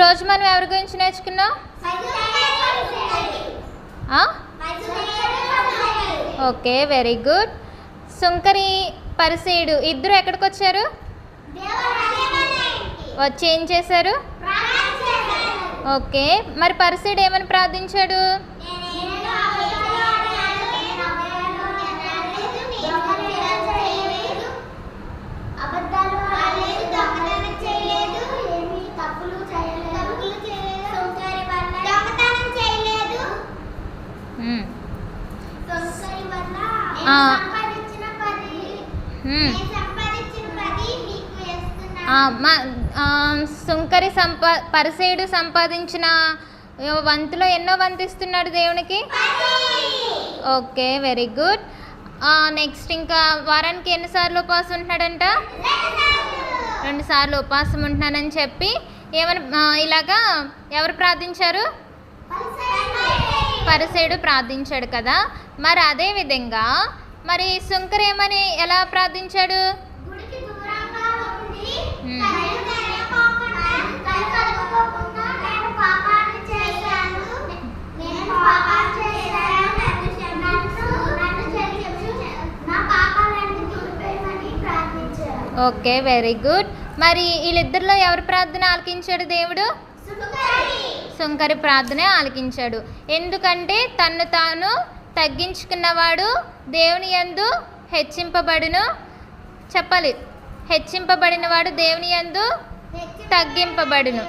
ఈరోజు మనం ఎవరి గురించి నేర్చుకున్నాం? Okay, very good. సుంకరి పరిసేయుడు ఇద్దరు ఎక్కడికి వచ్చారు? వచ్చి ఏం చేశారు? ఓకే, మరి పరిసేయుడు ఏమని ప్రార్థించాడు? సుంకరి పరిసేయుడు సంపాదించిన వంతులో ఎన్నో వంతిస్తున్నాడు దేవునికి? Okay, very good. నెక్స్ట్ ఇంకా వారానికి ఎన్నిసార్లు ఉపవాసం ఉంటున్నాడంట? 2 సార్లు ఉపవాసం ఉంటున్నానని చెప్పి ఏమని ఇలాగా ఎవరు ప్రార్థించారు? పరిసేయుడు ప్రార్థించాడు కదా. మరి అదే విధంగా మరి సుంకరి ఏమని ఎలా ప్రార్థించాడు? Okay, very good. మరి వీళ్ళిద్దరిలో ఎవరి ప్రార్థన ఆలకించాడు దేవుడు? సుంకరి ప్రార్థనే ఆలకించాడు. ఎందుకంటే తన్ను తాను తగ్గించుకున్నవాడు దేవుని యందు హెచ్చింపబడును. చెప్పాలి, హెచ్చింపబడినవాడు దేవుని యందు తగ్గింపబడును.